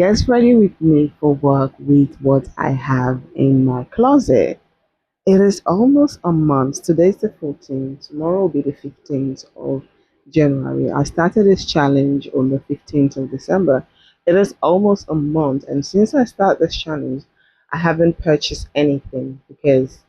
Get ready with me for work with what I have in my closet. It is almost a month. Today's the 14th. Tomorrow will be the 15th of January. I started this challenge on the 15th of December. It is almost a month. And since I started this challenge, I haven't purchased anything because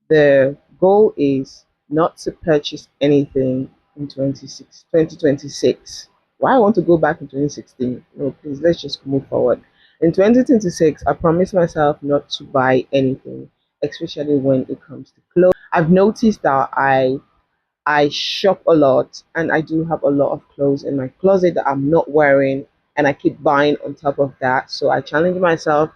the goal is not to purchase anything in 2026. Why I want to go back in 2016? No, please, let's just move forward. In 2026, I promised myself not to buy anything, especially when it comes to clothes. I've noticed that I shop a lot and I do have a lot of clothes in my closet that I'm not wearing and I keep buying on top of that. So I challenge myself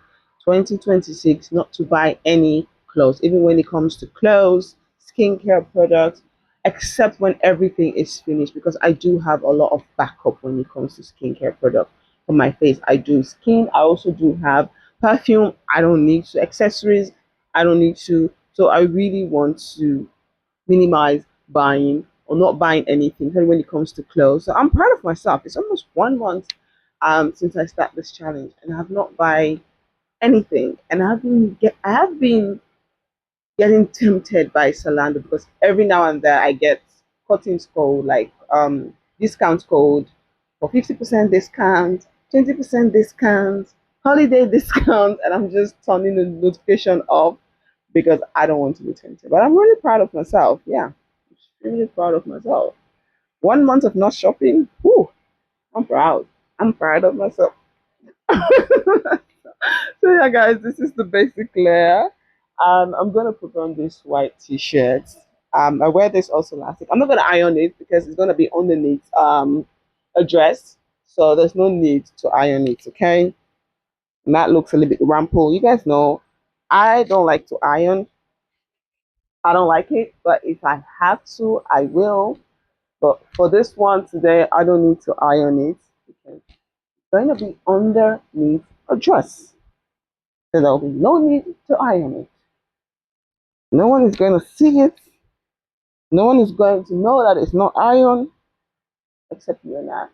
2026 not to buy any clothes, even when it comes to clothes, skincare products, except when everything is finished because I do have a lot of backup when it comes to skincare products for my face. I do skin, I also do have perfume, I don't need to, accessories, I don't need to. So I really want to minimize buying or not buying anything especially when it comes to clothes. So I'm proud of myself. It's almost 1 month since I start this challenge and I have not buy anything. And I have been getting tempted by Zalando because every now and then I get cuttings code like discount code for 50% discount, 20% discount, holiday discount, and I'm just turning the notification off because I don't want to be tempted. But I'm really proud of myself. Yeah, extremely proud of myself. 1 month of not shopping. Whew, I'm proud. I'm proud of myself. So yeah, guys, this is the basic layer. I'm gonna put on this white t-shirt. I wear this also elastic. I'm not gonna iron it because it's gonna be underneath a dress, so there's no need to iron it. Okay, and that looks a little bit rumpled. You guys know I don't like to iron. I don't like it, but if I have to, I will. But for this one today, I don't need to iron it because it's going to be underneath a dress. So there'll be no need to iron it. No one is going to see it. No one is going to know that it's not iron except you and I.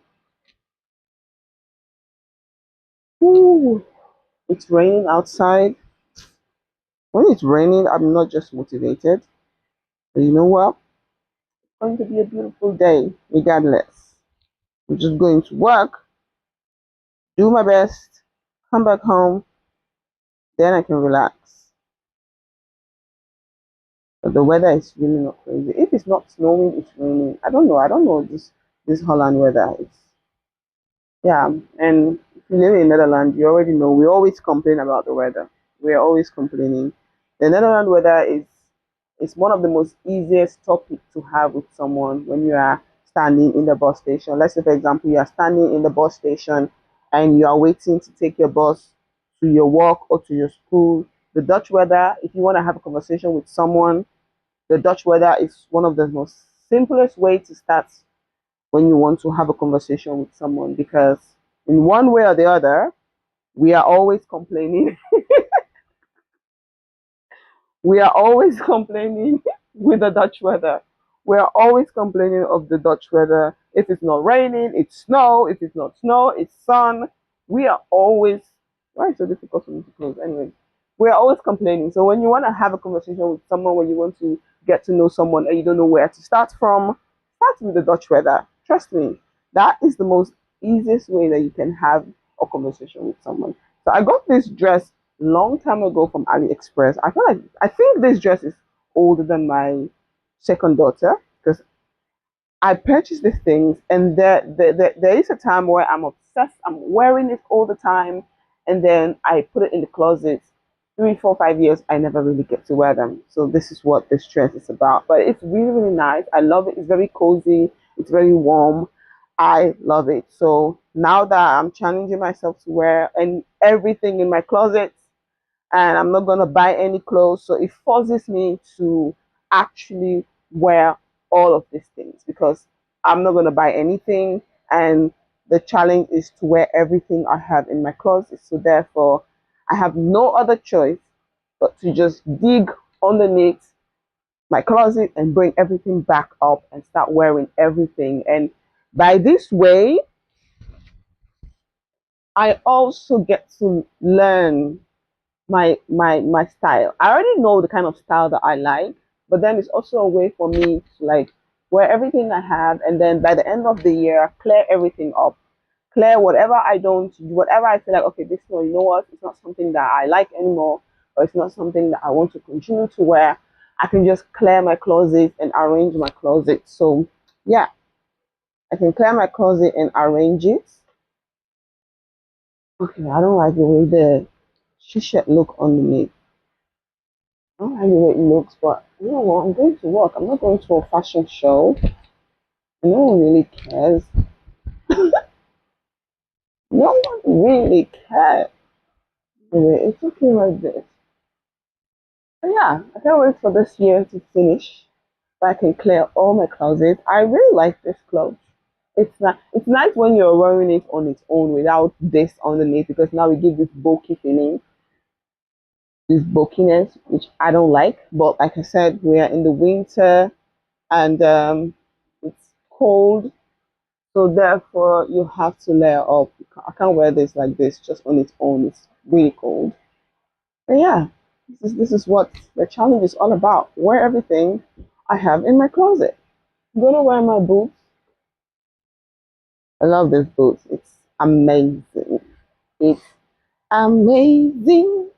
Ooh, it's raining outside. When it's raining, I'm not just motivated. But you know what? It's going to be a beautiful day, regardless. I'm just going to work, do my best, come back home, then I can relax. But the weather is really not crazy. If it's not snowing, it's raining. I don't know. I don't know this Holland weather. It's yeah. And if you live in Netherlands, you already know we always complain about the weather. We're always complaining. The Netherlands weather is one of the most easiest topic to have with someone when you are standing in the bus station. Let's say, for example, you are standing in the bus station and you are waiting to take your bus to your work or to your school. The Dutch weather, if you want to have a conversation with someone, the Dutch weather is one of the most simplest way to start when you want to have a conversation with someone because in one way or the other, we are always complaining. We are always complaining with the Dutch weather. We are always complaining of the Dutch weather. If it's not raining, it's snow. If it's not snow, it's sun. We are always, why is it so difficult for me to close? Anyway, we are always complaining. So when you want to have a conversation with someone, when you want to get to know someone and you don't know where to start from, start with the Dutch weather. Trust me, that is the most easiest way that you can have a conversation with someone. So I got this dress long time ago from AliExpress. I think this dress is older than my second daughter because I purchased these things and there is a time where I'm obsessed. I'm wearing it all the time and then I put it in the closet. 3, 4, 5 years, I never really get to wear them. So this is what this dress is about. But it's really, really nice. I love it. It's very cozy. It's very warm. I love it. So now that I'm challenging myself to wear and everything in my closet, and I'm not going to buy any clothes. So it forces me to actually wear all of these things because I'm not going to buy anything. And the challenge is to wear everything I have in my closet. So therefore, I have no other choice but to just dig underneath my closet and bring everything back up and start wearing everything. And by this way, I also get to learn my style. I already know the kind of style that I like, but then it's also a way for me to like wear everything I have, and then by the end of the year, clear everything up, clear whatever I don't, whatever I feel like, okay, this one, you know what, it's not something that I like anymore, or it's not something that I want to continue to wear. I can just clear my closet and arrange my closet. So yeah, I can clear my closet and arrange it. Okay, I don't like the way the t-shirt look underneath. I don't like the way it looks, but you know what? I'm going to work. I'm not going to a fashion show. And no one really cares. No one really cares. Anyway, it's okay like this. But yeah, I can't wait for this year to finish so I can clear all my closets. I really like this clothes. It's nice when you're wearing it on its own without this underneath, because now we give this bulky feeling, this bulkiness, which I don't like. But like I said, we are in the winter, and it's cold, so therefore you have to layer up. I can't wear this like this just on its own. It's really cold. But yeah, this is what the challenge is all about. Wear everything I have in my closet. I'm gonna wear my boots. I love these boots. It's amazing. It's amazing.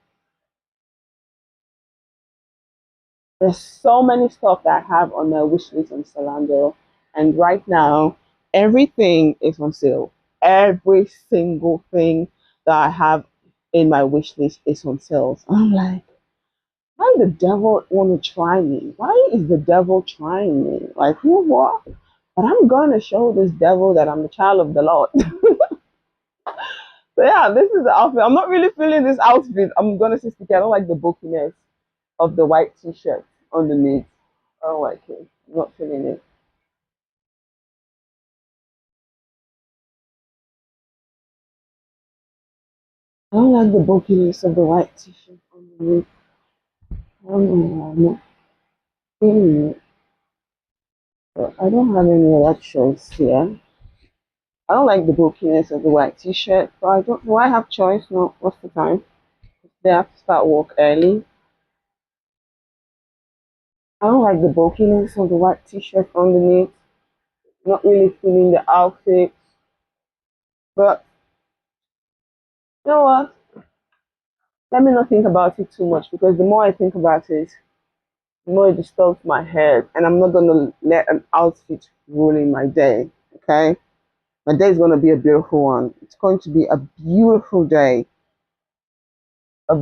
There's so many stuff that I have on my wish list on Zalando, and right now everything is on sale. Every single thing that I have in my wish list is on sale. So I'm like, why the devil want to try me? Why is the devil trying me? Like, you know what? But I'm gonna show this devil that I'm a child of the Lord. So yeah, this is the outfit. I'm not really feeling this outfit. I'm gonna say, sticky. I don't like the bulkiness of the white t-shirt underneath. I don't like it. I'm not feeling it. I don't like the bulkiness of the white t-shirt underneath. I don't know why I'm not feeling it. But I don't have any other choice here. I don't like the bulkiness of the white t-shirt, but I don't. Do I have choice? No. What's the time? They have to start work early. I don't like the bulkiness of the white t-shirt underneath. Not really feeling the outfit. But you know what? Let me not think about it too much, because the more I think about it, the more it disturbs my head, and I'm not gonna let an outfit ruin my day. Okay, my day is gonna be a beautiful one. It's going to be a beautiful day the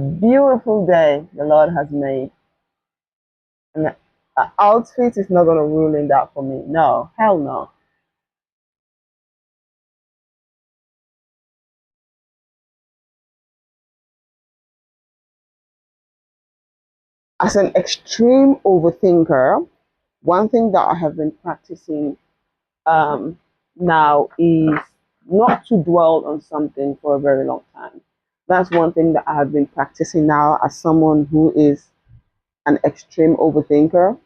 Lord has made, and the outfit is not gonna ruin that for me. No, hell no. As an extreme overthinker, one thing that I have been practicing um, now is not to dwell on something for a very long time. That's one thing that I have been practicing now as someone who is an extreme overthinker.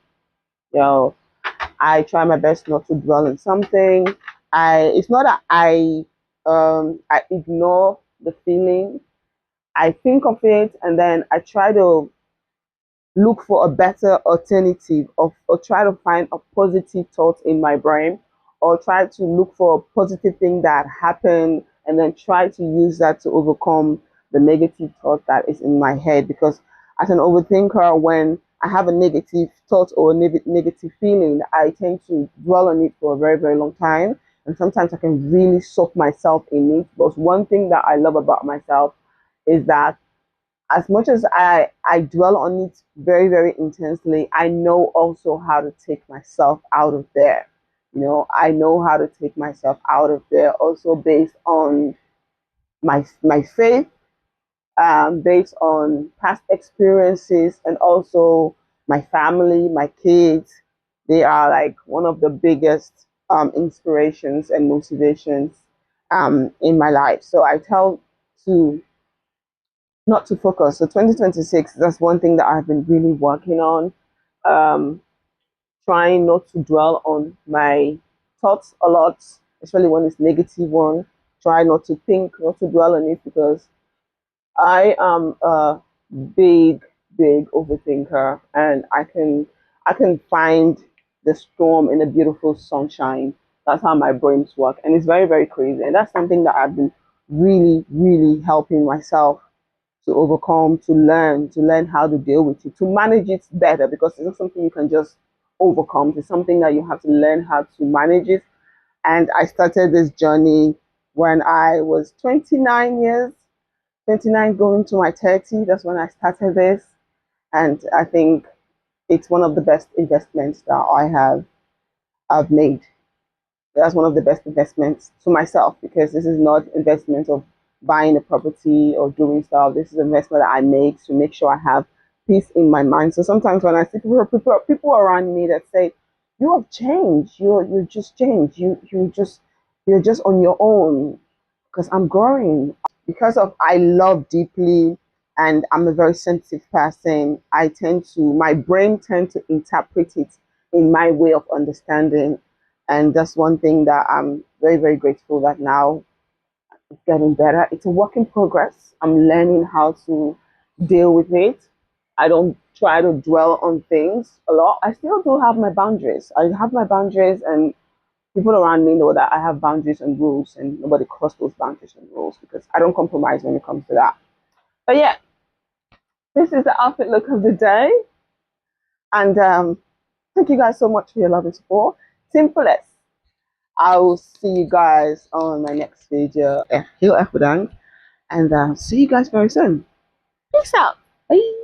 You know, I try my best not to dwell on something. It's not that I ignore the feeling. I think of it, and then I try to look for a better alternative, or try to find a positive thought in my brain, or try to look for a positive thing that happened, and then try to use that to overcome the negative thought that is in my head. Because as an overthinker, when I have a negative thought or a negative feeling, I tend to dwell on it for a very, very long time, and sometimes I can really soak myself in it. But one thing that I love about myself is that as much as I dwell on it very, very intensely, I know also how to take myself out of there. You know, I know how to take myself out of there also based on my faith, based on past experiences, and also my family, my kids. They are like one of the biggest inspirations and motivations in my life. So I tell to not to focus. So 2026, that's one thing that I've been really working on. Um, Trying not to dwell on my thoughts a lot, especially when it's negative one. try not to think, not to dwell on it, because I am a big, big overthinker, and I can find the storm in the beautiful sunshine. That's how my brains work, and it's very, very crazy. And that's something that I've been really, really helping myself to overcome, to learn how to deal with it, to manage it better, because it's not something you can just overcome. It's something that you have to learn how to manage it. And I started this journey when I was 29 years, 29 going to my 30. That's when I started this. And I think it's one of the best investments that I've made. That's one of the best investments to myself, because this is not investment of buying a property or doing stuff. This is investment that I make to make sure I have peace in my mind. So sometimes when I see people around me that say, "You have changed. You just changed. You're just on your own," because I'm growing. Because of I love deeply, and I'm a very sensitive person. My brain tend to interpret it in my way of understanding. And that's one thing that I'm very, very grateful that now it's getting better. It's a work in progress. I'm learning how to deal with it. I don't try to dwell on things a lot. I still do have my boundaries. I have my boundaries, and people around me know that I have boundaries and rules, and nobody cross those boundaries and rules, because I don't compromise when it comes to that. But yeah, this is the outfit look of the day. And thank you guys so much for your love and support. Simplest. I will see you guys on my next video. Heel and see you guys very soon. Peace out. Bye.